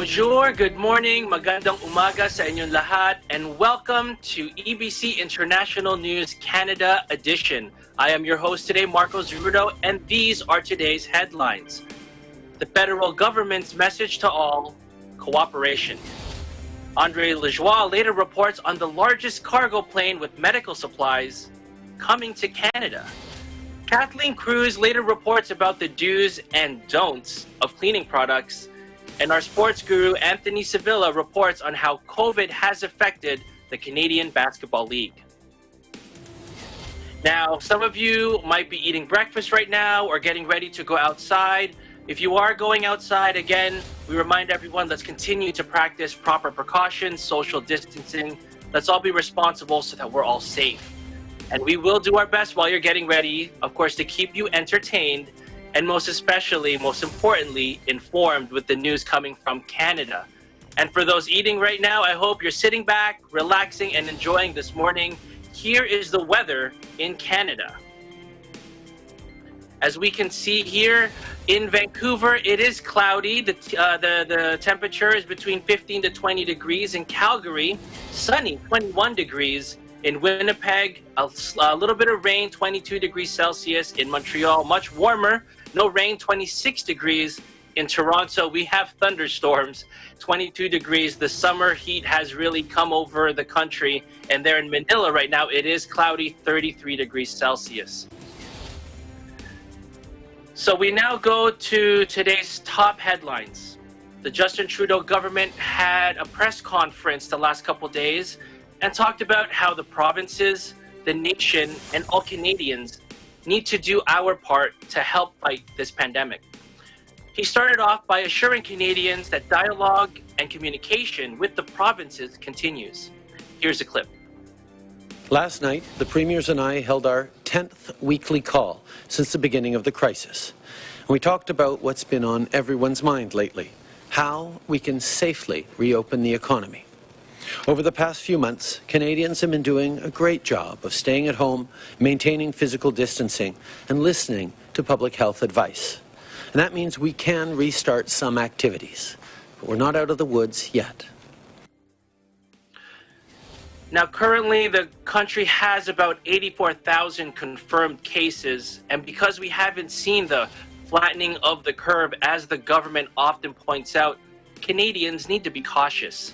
Bonjour, good morning, magandang umaga sa inyong lahat, and welcome to EBC International News Canada edition. I am your host today, Trudeau, and these are today's headlines. The federal government's message to all, cooperation. Andre Lajoie later reports on the largest cargo plane with medical supplies coming to Canada. Kathleen Cruz later reports about the do's and don'ts of cleaning products. And our sports guru, Anthony Sevilla, reports on how COVID has affected the Canadian Basketball League. Now, some of you might be eating breakfast right now or getting ready to go outside. If you are going outside, again, we remind everyone, let's continue to practice proper precautions, social distancing. Let's all be responsible so that we're all safe. And we will do our best while you're getting ready, of course, to keep you entertained and most importantly, informed with the news coming from Canada. And for those eating right now, I hope you're sitting back, relaxing, and enjoying this morning. Here is the weather in Canada. As we can see here in Vancouver, it is cloudy. The temperature is between 15 to 20 degrees. In Calgary, sunny, 21 degrees. In Winnipeg, a little bit of rain, 22 degrees Celsius. In Montreal, much warmer, no rain, 26 degrees. In Toronto, we have thunderstorms, 22 degrees. The summer heat has really come over the country. And there in Manila right now, it is cloudy, 33 degrees Celsius. So we now go to today's top headlines. The Justin Trudeau government had a press conference the last couple days and talked about how the provinces, the nation, and all Canadians need to do our part to help fight this pandemic. He started off by assuring Canadians that dialogue and communication with the provinces continues. Here's a clip. Last night, the premiers and I held our 10th weekly call since the beginning of the crisis. And we talked about what's been on everyone's mind lately, how we can safely reopen the economy. Over the past few months, Canadians have been doing a great job of staying at home, maintaining physical distancing, and listening to public health advice. And that means we can restart some activities, but we're not out of the woods yet. Now, currently, the country has about 84,000 confirmed cases, and because we haven't seen the flattening of the curve, as the government often points out, Canadians need to be cautious.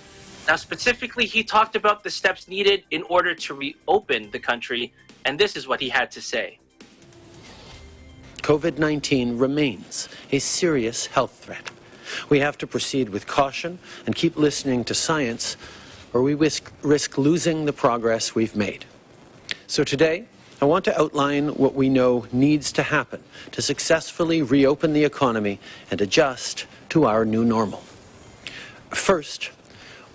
Now, specifically, he talked about the steps needed in order to reopen the country, and this is what he had to say. COVID-19 remains a serious health threat. We have to proceed with caution and keep listening to science, or we risk losing the progress we've made. So today, I want to outline what we know needs to happen to successfully reopen the economy and adjust to our new normal. First,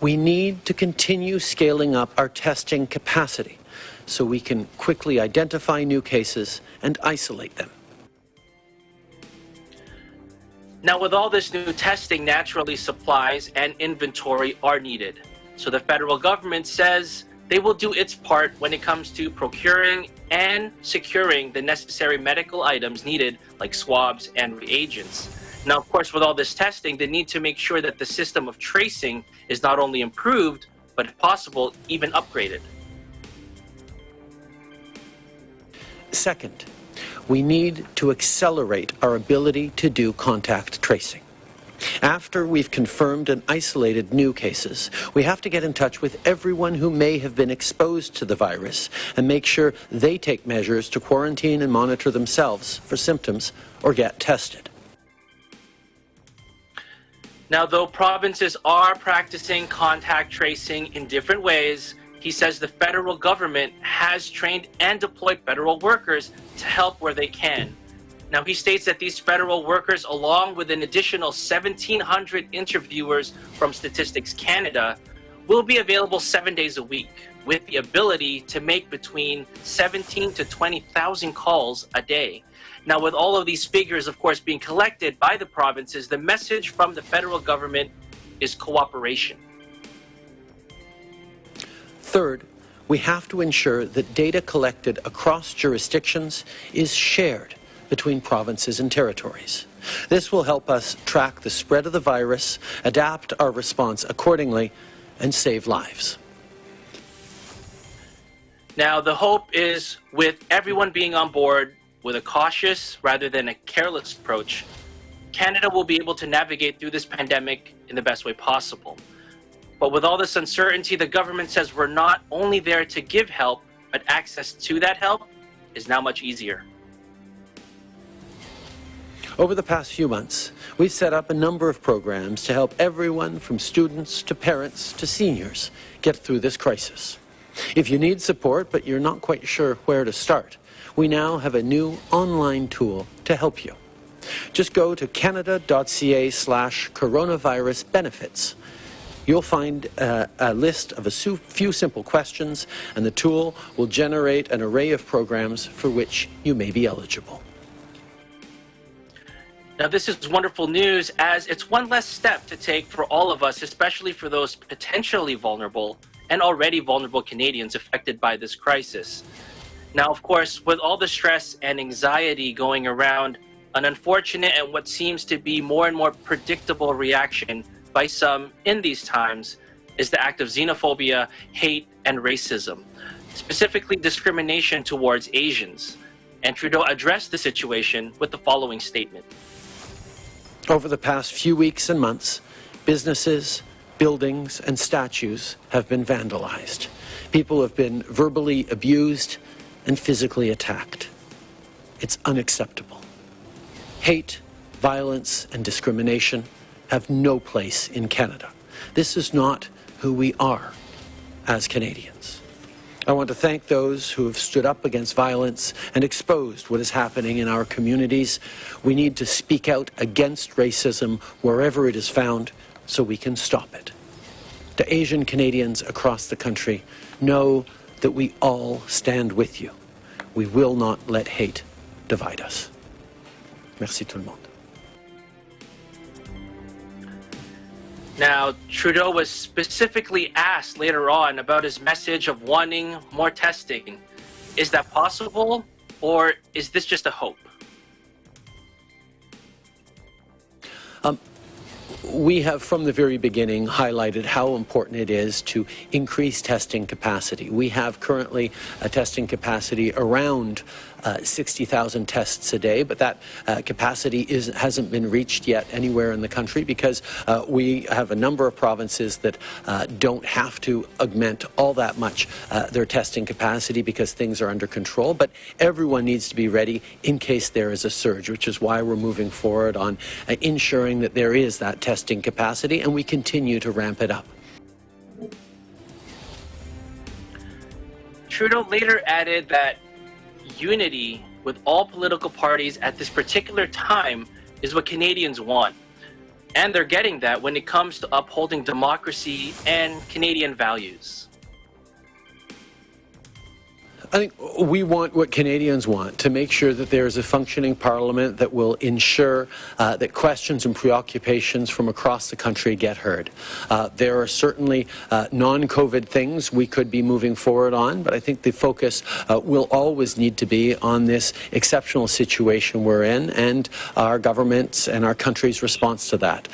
we need to continue scaling up our testing capacity so we can quickly identify new cases and isolate them. Now, with all this new testing, naturally supplies and inventory are needed. So the federal government says they will do its part when it comes to procuring and securing the necessary medical items needed, like swabs and reagents. Now, of course, with all this testing, they need to make sure that the system of tracing is not only improved, but if possible, even upgraded. Second, we need to accelerate our ability to do contact tracing. After we've confirmed and isolated new cases, we have to get in touch with everyone who may have been exposed to the virus and make sure they take measures to quarantine and monitor themselves for symptoms or get tested. Now, though provinces are practicing contact tracing in different ways, he says the federal government has trained and deployed federal workers to help where they can. Now, he states that these federal workers, along with an additional 1,700 interviewers from Statistics Canada, will be available 7 days a week, with the ability to make between 17,000 to 20,000 calls a day. Now, with all of these figures, of course, being collected by the provinces, the message from the federal government is cooperation. Third, we have to ensure that data collected across jurisdictions is shared between provinces and territories. This will help us track the spread of the virus, adapt our response accordingly, and save lives. Now, the hope is with everyone being on board with a cautious rather than a careless approach, Canada will be able to navigate through this pandemic in the best way possible. But with all this uncertainty, the government says we're not only there to give help, but access to that help is now much easier. Over the past few months, we've set up a number of programs to help everyone from students to parents to seniors get through this crisis. If you need support but you're not quite sure where to start, we now have a new online tool to help you. Just go to canada.ca/coronavirus benefits. You'll find a list of a few simple questions, and the tool will generate an array of programs for which you may be eligible. Now, this is wonderful news, as it's one less step to take for all of us, especially for those potentially vulnerable and already vulnerable Canadians affected by this crisis. Now, of course, with all the stress and anxiety going around, an unfortunate and what seems to be more and more predictable reaction by some in these times is the act of xenophobia, hate, and racism, specifically discrimination towards Asians. And Trudeau addressed the situation with the following statement. Over the past few weeks and months, businesses, buildings, and statues have been vandalized. People have been verbally abused and physically attacked. It's unacceptable. Hate, violence, and discrimination have no place in Canada. This is not who we are as Canadians. I want to thank those who have stood up against violence and exposed what is happening in our communities. We need to speak out against racism wherever it is found so we can stop it. To Asian Canadians across the country, know that we all stand with you. We will not let hate divide us. Merci tout le monde. Now, Trudeau was specifically asked later on about his message of wanting more testing. Is that possible, or is this just a hope? We have, from the very beginning, highlighted how important it is to increase testing capacity. We have currently a testing capacity around 60,000 tests a day, but that capacity hasn't been reached yet anywhere in the country because we have a number of provinces that don't have to augment all that much their testing capacity because things are under control. But everyone needs to be ready in case there is a surge, which is why we're moving forward on ensuring that there is that testing capacity, and we continue to ramp it up. Trudeau later added that unity with all political parties at this particular time is what Canadians want. And they're getting that when it comes to upholding democracy and Canadian values. I think we want what Canadians want, to make sure that there is a functioning parliament that will ensure that questions and preoccupations from across the country get heard. There are certainly non-COVID things we could be moving forward on, but I think the focus will always need to be on this exceptional situation we're in and our government's and our country's response to that.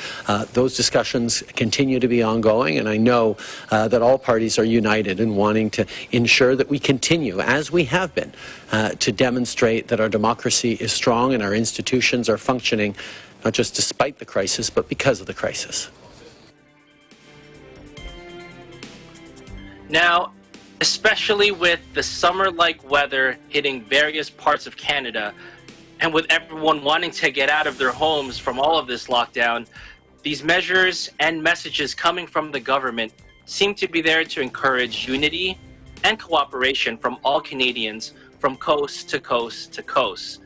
Those discussions continue to be ongoing, and I know that all parties are united in wanting to ensure that we continue, as we have been, to demonstrate that our democracy is strong and our institutions are functioning, not just despite the crisis, but because of the crisis. Now, especially with the summer-like weather hitting various parts of Canada, and with everyone wanting to get out of their homes from all of this lockdown, these measures and messages coming from the government seem to be there to encourage unity and cooperation from all Canadians from coast to coast to coast.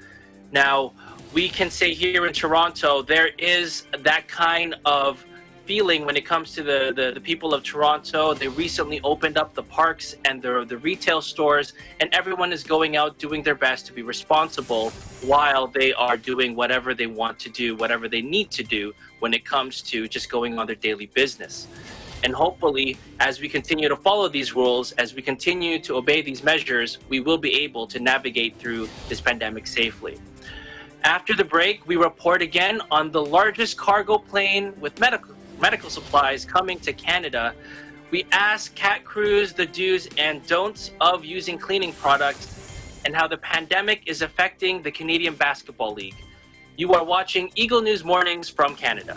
Now, we can say here in Toronto, there is that kind of feeling when it comes to the people of Toronto. They recently opened up the parks and the retail stores, and everyone is going out doing their best to be responsible while they are doing whatever they want to do, whatever they need to do when it comes to just going on their daily business. And hopefully, as we continue to follow these rules, as we continue to obey these measures, we will be able to navigate through this pandemic safely. After the break, we report again on the largest cargo plane with medical supplies coming to Canada. We ask cat crews the do's and don'ts of using cleaning products and how the pandemic is affecting the Canadian Basketball League. You are watching Eagle News Mornings from Canada.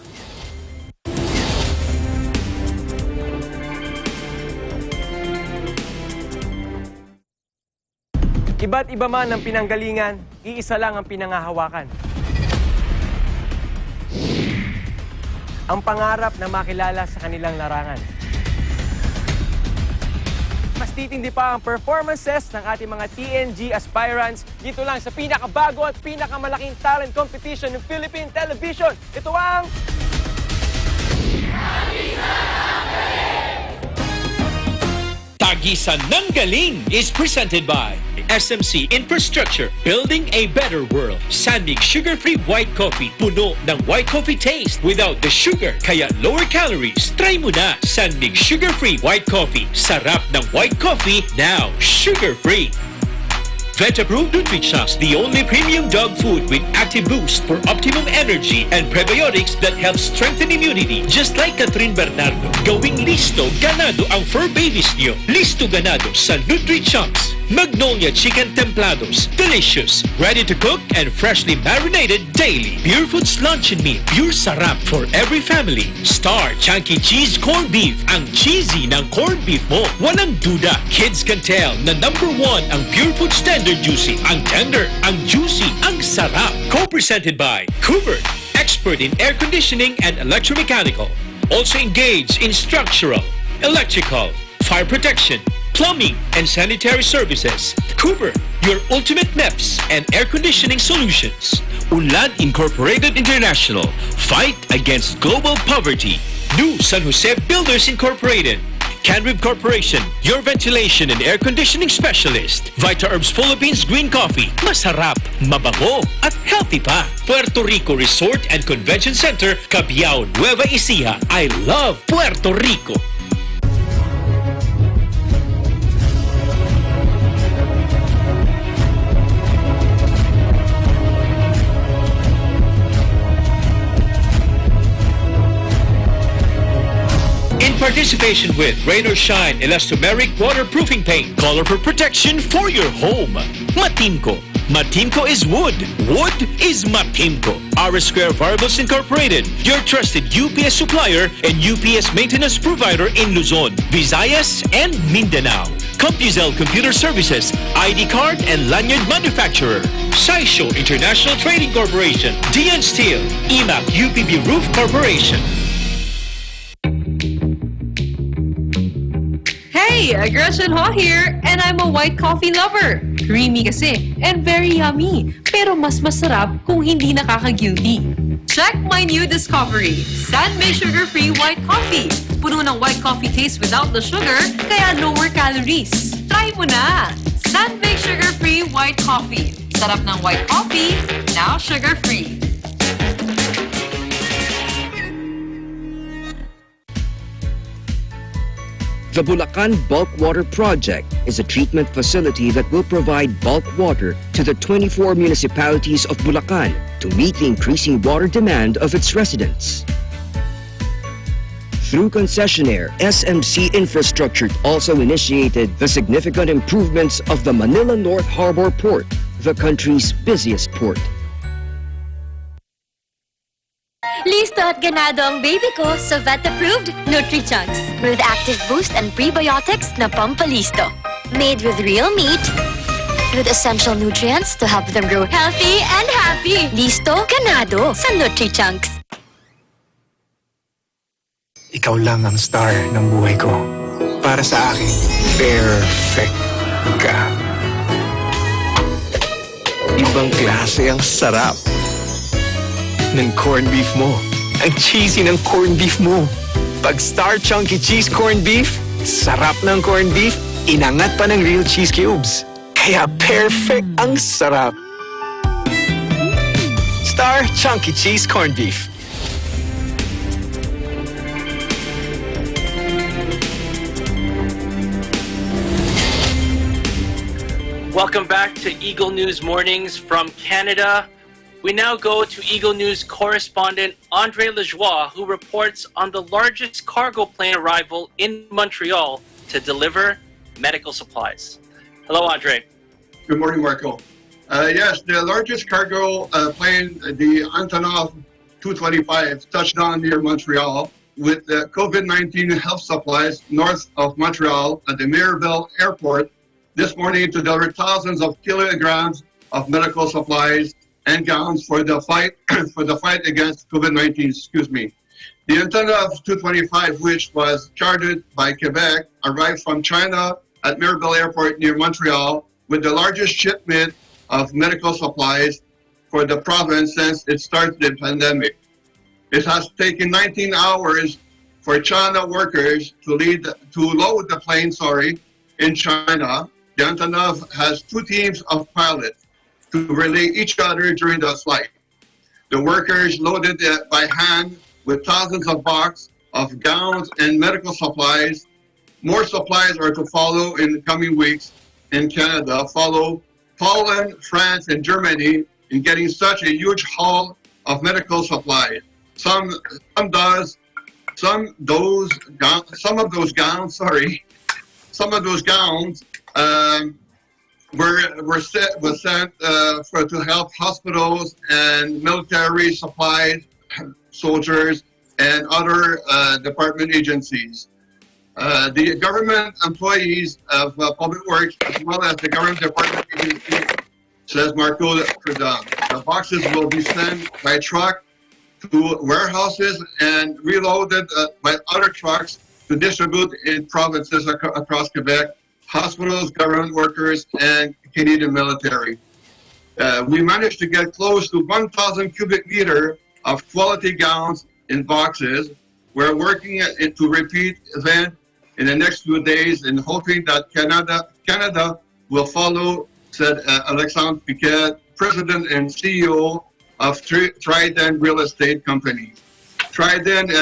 Iba't iba man ang pinanggalingan, iisa lang ang pinangahawakan. Ang pangarap na makilala sa kanilang larangan. Mas titindi pa ang performances ng ating mga TNG aspirants dito lang sa pinakabago at pinakamalaking talent competition ng Philippine Television. Ito ang... Tagisan ng Galing is presented by SMC Infrastructure, building a better world. Sandig sugar-free white coffee, puno ng white coffee taste without the sugar, kaya lower calories. Try mo na Sandig sugar-free white coffee. Sarap ng white coffee, now sugar-free. Vet-approved Nutrichos, the only premium dog food with active boost for optimum energy and prebiotics that help strengthen immunity. Just like Catherine Bernardo, gawing listo ganado ang fur babies niyo. Listo ganado sa Nutrichos. Magnolia Chicken Templados, delicious, ready to cook and freshly marinated daily. Pure Foods Luncheon Meat, pure sarap for every family. Star Chunky Cheese Corned Beef, ang cheesy ng corned beef mo. Walang duda, kids can tell na #1 ang Pure Foods Tender Juicy. Ang tender, ang juicy, ang sarap. Co-presented by Cooper, expert in air conditioning and electromechanical. Also engaged in structural, electrical, fire protection, plumbing, and sanitary services. Cooper, your ultimate MEPS and air conditioning solutions. Unlad Incorporated International, fight against global poverty. New San Jose Builders Incorporated. Canrib Corporation, your ventilation and air conditioning specialist. Vita Herbs Philippines Green Coffee, masarap, mabango, at healthy pa. Puerto Rico Resort and Convention Center, Cabiao, Nueva Ecija. I love Puerto Rico. Participation with Rain or Shine Elastomeric Waterproofing Paint. Colorful protection for your home. Matimco. Matimco is wood. Wood is Matimco. Our Square Variables Incorporated, your trusted UPS supplier and UPS maintenance provider in Luzon, Visayas, and Mindanao. CompuZell Computer Services, ID card and lanyard manufacturer. Saisho International Trading Corporation, DN Steel, EMAC UPB Roof Corporation. Hey, Gretchen Ho here, and I'm a white coffee lover. Creamy kasi, and very yummy. Pero mas masarap kung hindi nakaka-guilty. Check my new discovery, San-Made Sugar-Free White Coffee. Puno ng white coffee taste without the sugar, kaya lower calories. Try mo na! San-Made Sugar-Free White Coffee. Sarap ng white coffee, now sugar-free. The Bulacan Bulk Water Project is a treatment facility that will provide bulk water to the 24 municipalities of Bulacan to meet the increasing water demand of its residents. Through concessionaire, SMC Infrastructure also initiated the significant improvements of the Manila North Harbor Port, the country's busiest port. Listo at ganado ang baby ko sa vet-approved Nutrichunks with active boost and prebiotics na pampalisto. Made with real meat, with essential nutrients to help them grow healthy and happy. Listo, ganado sa Nutrichunks. Ikaw lang ang star ng buhay ko. Para sa akin, perfect ka. Ibang klase ang sarap ng corned beef mo. Ang cheesy ng corned beef mo. Pag Star Chunky Cheese Corned Beef, sarap ng corned beef, inangat pa ng real cheese cubes. Kaya perfect ang sarap. Star Chunky Cheese Corned Beef. Welcome back to Eagle News Mornings from Canada. We now go to Eagle News correspondent Andre Lajoie, who reports on the largest cargo plane arrival in Montreal to deliver medical supplies. Hello, Andre. Good morning, Marco. Yes, the largest cargo plane, the Antonov 225, touched down near Montreal with COVID-19 health supplies north of Montreal at the Mirabel Airport this morning to deliver thousands of kilograms of medical supplies and gowns for the fight against COVID-19. Excuse me. The Antonov 225, which was chartered by Quebec, arrived from China at Mirabel Airport near Montreal with the largest shipment of medical supplies for the province since it started the pandemic. It has taken 19 hours for China workers to load the plane, in China. The Antonov has 2 teams of pilots to relay each other during the flight. The workers loaded by hand with thousands of boxes of gowns and medical supplies. More supplies are to follow in the coming weeks in Canada, follow Poland, France, and Germany in getting such a huge haul of medical supplies. Some of those gowns were sent to help hospitals and military supplies, soldiers, and other department agencies. The government employees of public works, as well as the government department agencies, says Marco Trudeau. The boxes will be sent by truck to warehouses and reloaded by other trucks to distribute in provinces across Quebec, hospitals, government workers, and Canadian military. We managed to get close to 1,000 cubic meter of quality gowns in boxes. We're working to repeat event in the next few days and hoping that Canada will follow, said Alexandre Piquet, President and CEO of Trident Real Estate Company. Trident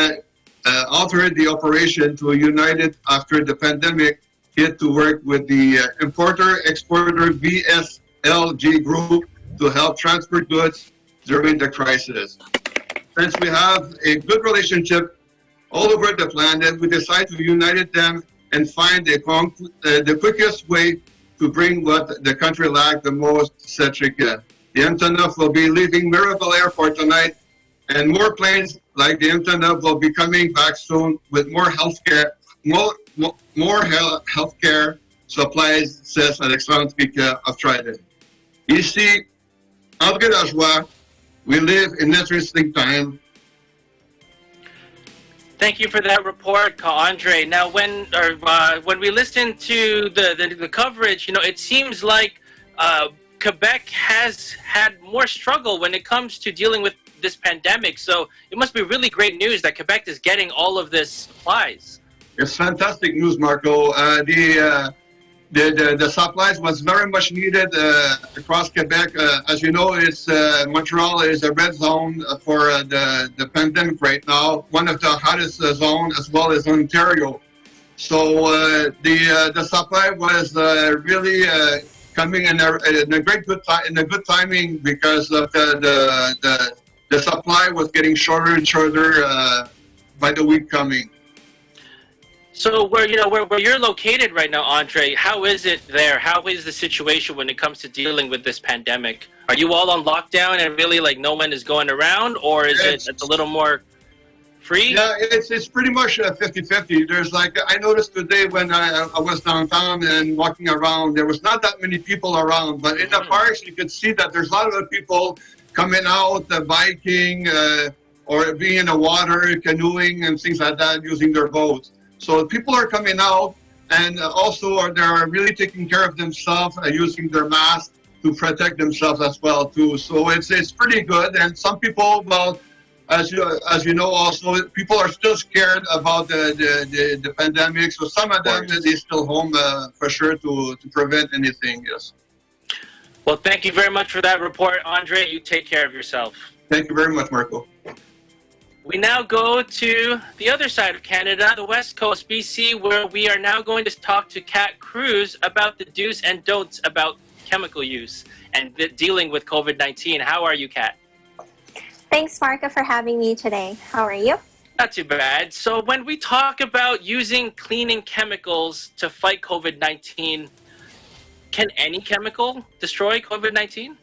altered the operation to United after the pandemic hit to work with the importer-exporter VSLG group to help transport goods during the crisis. Since we have a good relationship all over the planet, we decided to unite them and find the quickest way to bring what the country lacked the most, said Tricia. The Antonov will be leaving Mirabel Airport tonight, and more planes like the Antonov will be coming back soon with more healthcare supplies, says Alexandre Piquet of Trident. Ici, Andre Lajoie, we live in interesting time. Thank you for that report, Andre. Now, when we listen to the coverage, it seems like Quebec has had more struggle when it comes to dealing with this pandemic. So it must be really great news that Quebec is getting all of this supplies. It's fantastic news, Marco. The supplies was very much needed across Quebec. As you know, Montreal is a red zone for the pandemic right now, one of the hottest zones, as well as Ontario. So the supply was really coming in a good timing, because of the supply was getting shorter and shorter by the week coming. So where you're located right now, Andre, how is it there? How is the situation when it comes to dealing with this pandemic? Are you all on lockdown and really no one is going around, or is it's a little more free? Yeah, it's pretty much 50-50. There's I noticed today when I was downtown and walking around, there was not that many people around, but in the parks you could see that there's a lot of people coming out, biking, or being in the water, canoeing and things like that, using their boats. So people are coming out, and also they're really taking care of themselves, using their masks to protect themselves as well too. So it's pretty good. And some people, well, as you know, also people are still scared about the pandemic. So some of them they're still home for sure to prevent anything. Yes. Well, thank you very much for that report, Andre. You take care of yourself. Thank you very much, Marco. We now go to the other side of Canada, the West Coast, BC, where we are now going to talk to Kat Cruz about the do's and don'ts about chemical use and dealing with COVID-19. How are you, Kat? Thanks, Marco, for having me today. How are you? Not too bad. So when we talk about using cleaning chemicals to fight COVID-19, can any chemical destroy COVID-19?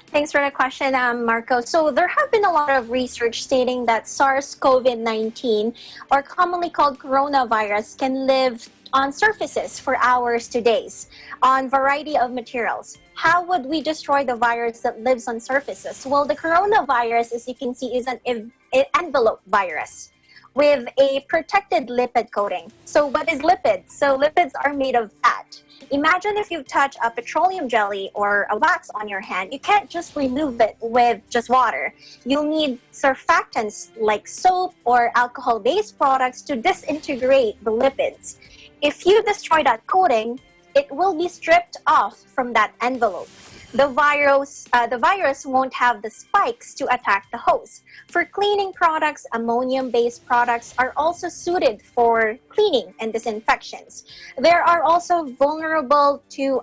Thanks for the question, Marco. So there have been a lot of research stating that SARS-CoV-19, or commonly called coronavirus, can live on surfaces for hours to days on variety of materials. How would we destroy the virus that lives on surfaces? Well, the coronavirus, as you can see, is an envelope virus with a protected lipid coating. So what is lipids? So lipids are made of fat. Imagine if you touch a petroleum jelly or a wax on your hand, you can't just remove it with just water. You'll need surfactants like soap or alcohol-based products to disintegrate the lipids. If you destroy that coating, it will be stripped off from that envelope. The virus won't have the spikes to attack the host. For cleaning products, ammonium-based products are also suited for cleaning and disinfections. They are also vulnerable to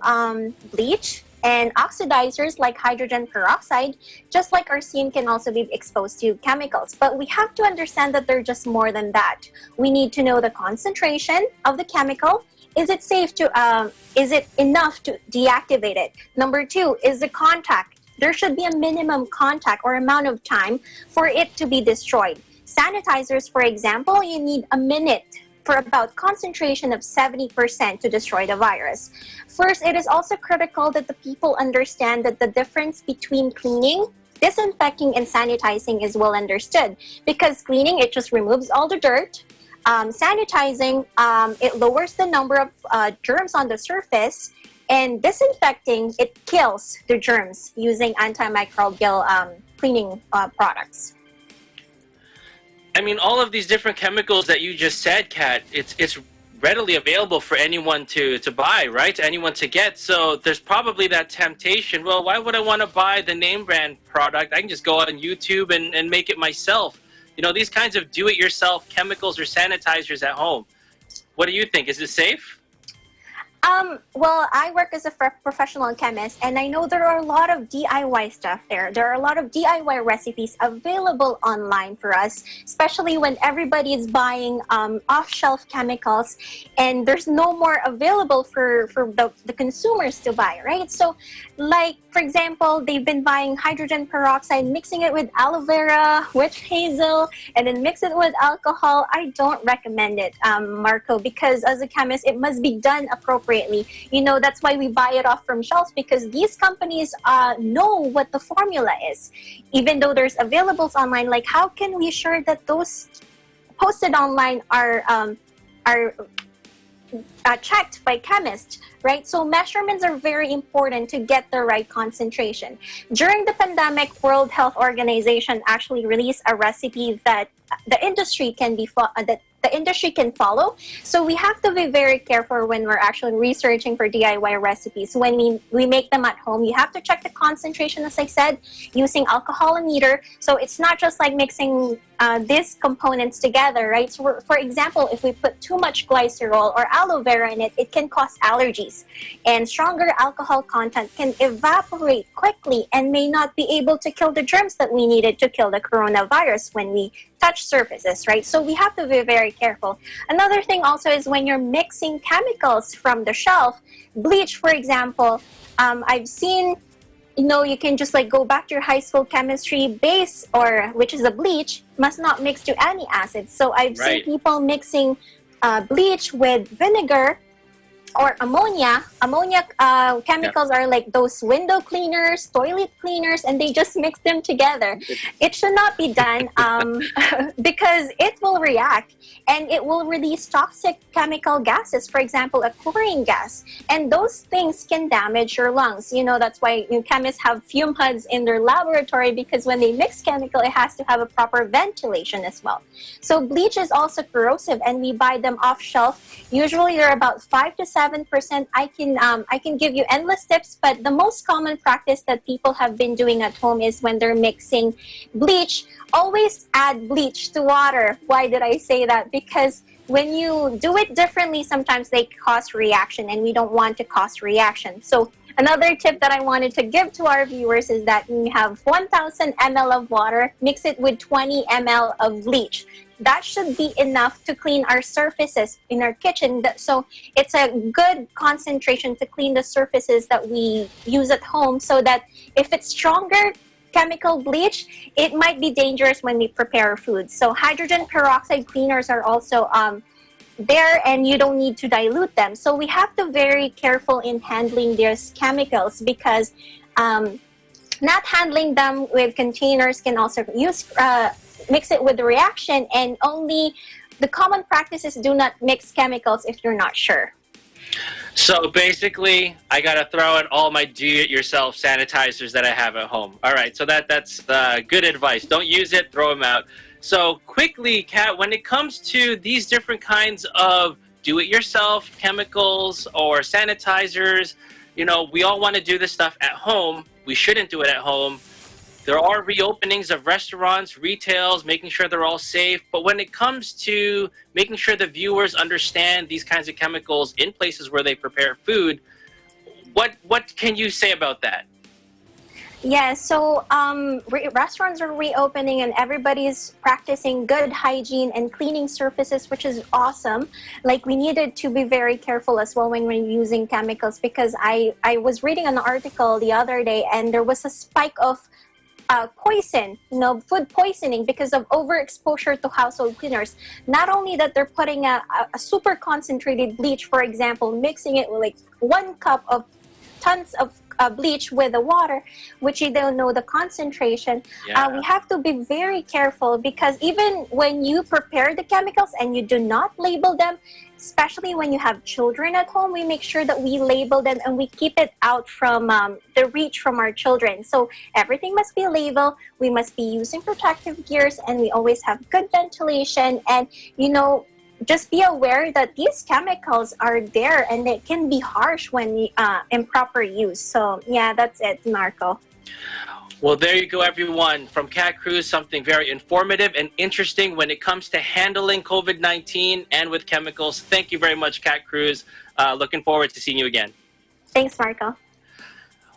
bleach and oxidizers like hydrogen peroxide, just like our skin can also be exposed to chemicals. But we have to understand that they're just more than that. We need to know the concentration of the chemical. Is it safe to, is it enough to deactivate it? Number two, is the contact. There should be a minimum contact or amount of time for it to be destroyed. Sanitizers, for example, you need a minute for about concentration of 70% to destroy the virus. First, it is also critical that the people understand that the difference between cleaning, disinfecting, and sanitizing is well understood. Because cleaning, it just removes all the dirt. Sanitizing, it lowers the number of germs on the surface, and disinfecting, it kills the germs using antimicrobial cleaning products. I mean, all of these different chemicals that you just said, Kat, it's readily available for anyone to buy, right? Anyone to get. So there's probably that temptation. Well, why would I want to buy the name brand product? I can just go on YouTube and make it myself. You know, these kinds of do-it-yourself chemicals or sanitizers at home. What do you think? Is it safe? Well, I work as a professional chemist, and I know there are a lot of DIY stuff there. There are a lot of DIY recipes available online for us, especially when everybody is buying off-shelf chemicals, and there's no more available for the consumers to buy, right? So, like, for example, they've been buying hydrogen peroxide, mixing it with aloe vera, witch hazel, and then mix it with alcohol. I don't recommend it, Marco, because as a chemist, it must be done appropriately. You know, that's why we buy it off from shelves, because these companies know what the formula is. Even though there's availables online, like how can we assure that those posted online are checked by chemists, right? So measurements are very important to get the right concentration. During the pandemic, World Health Organization actually released a recipe that the industry can follow. So we have to be very careful when we're actually researching for DIY recipes. When we make them at home, you have to check the concentration, as I said, using alcoholometer. So it's not just like mixing these components together, right? So for example, if we put too much glycerol or aloe vera in it, it can cause allergies. And stronger alcohol content can evaporate quickly and may not be able to kill the germs that we needed to kill the coronavirus when we touch surfaces, right? So we have to be very careful. Another thing also is when you're mixing chemicals from the shelf, bleach, for example, I've seen, you know, you can just like go back to your high school chemistry base, or which is a bleach, must not mix to any acids. So I've seen people mixing bleach with vinegar or ammonia. Ammonia chemicals are like those window cleaners, toilet cleaners, and they just mix them together. It should not be done because it will react and it will release toxic chemical gases, for example, a chlorine gas. And those things can damage your lungs. You know, that's why chemists have fume hoods in their laboratory, because when they mix chemical, it has to have a proper ventilation as well. So bleach is also corrosive, and we buy them off shelf. Usually they're about 5 to 7%. I can give you endless tips, but the most common practice that people have been doing at home is when they're mixing bleach, always add bleach to water. Why did I say that? Because when you do it differently, sometimes they cause reaction, and we don't want to cause reaction. So Another tip that I wanted to give to our viewers is that when you have 1,000 ml of water, mix it with 20 ml of bleach. That should be enough to clean our surfaces in our kitchen. So it's a good concentration to clean the surfaces that we use at home, so that if it's stronger chemical bleach, it might be dangerous when we prepare food. So hydrogen peroxide cleaners are also there, and you don't need to dilute them. So we have to be very careful in handling these chemicals, because not handling them with containers can also mix it with the reaction, and only the common practices do not mix chemicals if you're not sure. So basically, I gotta throw in all my do-it-yourself sanitizers that I have at home. All right, so that's good advice. Don't use it, throw them out. So quickly, Kat, when it comes to these different kinds of do-it-yourself chemicals or sanitizers, you know, we all want to do this stuff at home. We shouldn't do it at home. There are reopenings of restaurants, retails, making sure they're all safe. But when it comes to making sure the viewers understand these kinds of chemicals in places where they prepare food, what can you say about that? Yeah, so restaurants are reopening, and everybody's practicing good hygiene and cleaning surfaces, which is awesome. Like, we needed to be very careful as well when we're using chemicals, because I was reading an article the other day, and there was a spike of poison, food poisoning, because of overexposure to household cleaners. Not only that, they're putting a super concentrated bleach, for example, mixing it with like 1 cup of tons of bleach with the water, which you don't know the concentration. Yeah. We have to be very careful, because even when you prepare the chemicals and you do not label them, especially when you have children at home, we make sure that we label them and we keep it out from the reach from our children. So everything must be labeled. We must be using protective gears, and we always have good ventilation. And, just be aware that these chemicals are there, and they can be harsh when improper use. So yeah, that's it, Marco. Well, there you go, everyone. From Kat Cruz, something very informative and interesting when it comes to handling COVID-19 and with chemicals. Thank you very much, Kat Cruz. Looking forward to seeing you again. Thanks, Marco.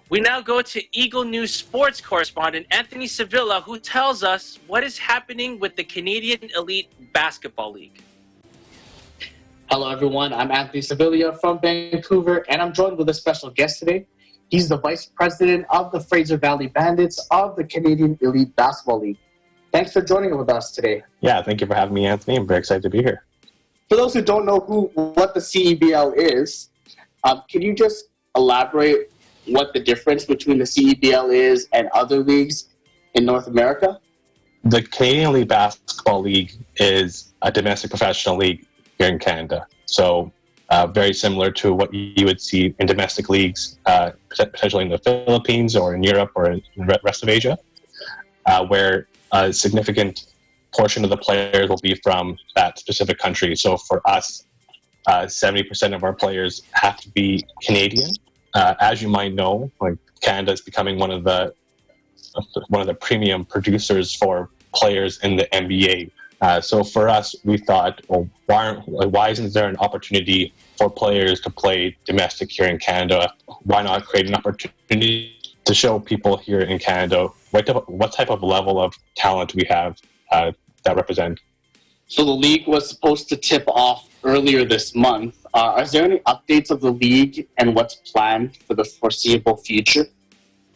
We now go to Eagle News sports correspondent Anthony Sevilla, who tells us what is happening with the Canadian Elite Basketball League. Hello, everyone. I'm Anthony Sevilla from Vancouver, and I'm joined with a special guest today. He's the Vice President of the Fraser Valley Bandits of the Canadian Elite Basketball League. Thanks for joining with us today. Yeah, thank you for having me, Anthony. I'm very excited to be here. For those who don't know what the CEBL is, can you just elaborate what the difference between the CEBL is and other leagues in North America? The Canadian Elite Basketball League is a domestic professional league here in Canada. So very similar to what you would see in domestic leagues, potentially in the Philippines or in Europe or in the rest of Asia, where a significant portion of the players will be from that specific country. So for us, 70% of our players have to be Canadian. As you might know, like, Canada is becoming one of the premium producers for players in the NBA. So for us, we thought, well, why isn't there an opportunity for players to play domestic here in Canada? Why not create an opportunity to show people here in Canada what type of level of talent we have that represent? So the league was supposed to tip off earlier this month. Is there any updates of the league and what's planned for the foreseeable future?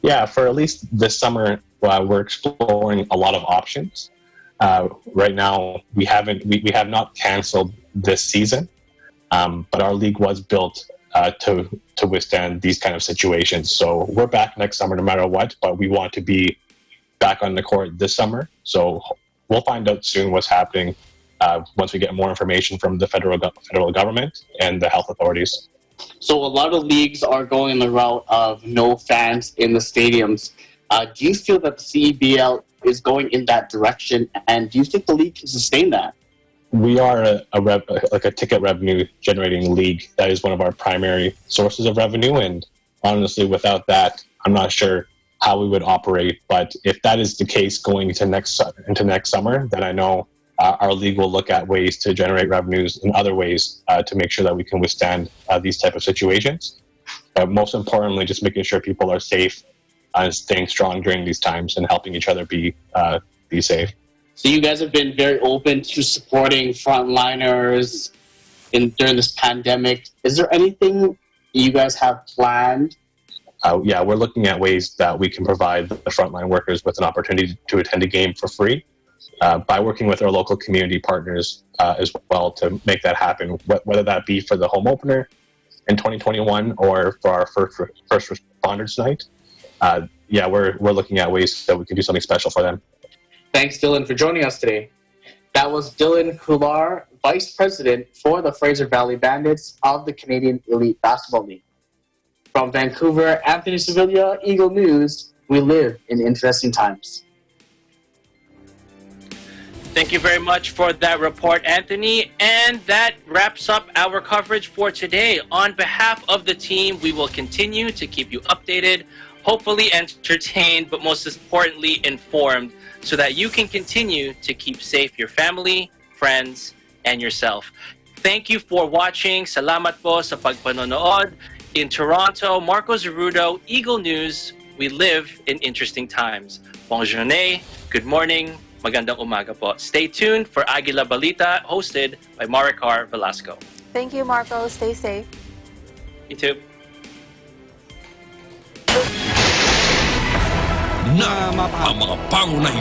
Yeah, for at least this summer, we're exploring a lot of options. Right now, we have not canceled this season, but our league was built to withstand these kind of situations. So we're back next summer no matter what, but we want to be back on the court this summer. So we'll find out soon what's happening once we get more information from the federal government and the health authorities. So a lot of leagues are going the route of no fans in the stadiums. Do you feel that the CEBL is going in that direction, and do you think the league can sustain that? We are a ticket revenue generating league. That is one of our primary sources of revenue, and honestly, without that, I'm not sure how we would operate. But if that is the case going into next summer, then I know our league will look at ways to generate revenues in other ways to make sure that we can withstand these type of situations. most importantly, just making sure people are safe and staying strong during these times and helping each other be safe. So you guys have been very open to supporting frontliners during this pandemic. Is there anything you guys have planned? Yeah, we're looking at ways that we can provide the frontline workers with an opportunity to attend a game for free by working with our local community partners as well to make that happen, whether that be for the home opener in 2021 or for our first responders night. Yeah, we're looking at ways that we can do something special for them. Thanks, Dylan, for joining us today. That was Dylan Kular, Vice President for the Fraser Valley Bandits of the Canadian Elite Basketball League. From Vancouver, Anthony Sevilla, Eagle News. We live in interesting times. Thank you very much for that report, Anthony. And that wraps up our coverage for today. On behalf of the team, we will continue to keep you updated, hopefully entertained, but most importantly, informed, so that you can continue to keep safe your family, friends, and yourself. Thank you for watching. Salamat po sa pagpanonood. In Toronto, Marco Zerudo, Eagle News. We live in interesting times. Bon journée, good morning, magandang umaga po. Stay tuned for Aguila Balita, hosted by Maricar Velasco. Thank you, Marco. Stay safe. You too. Na ang mga pangunahing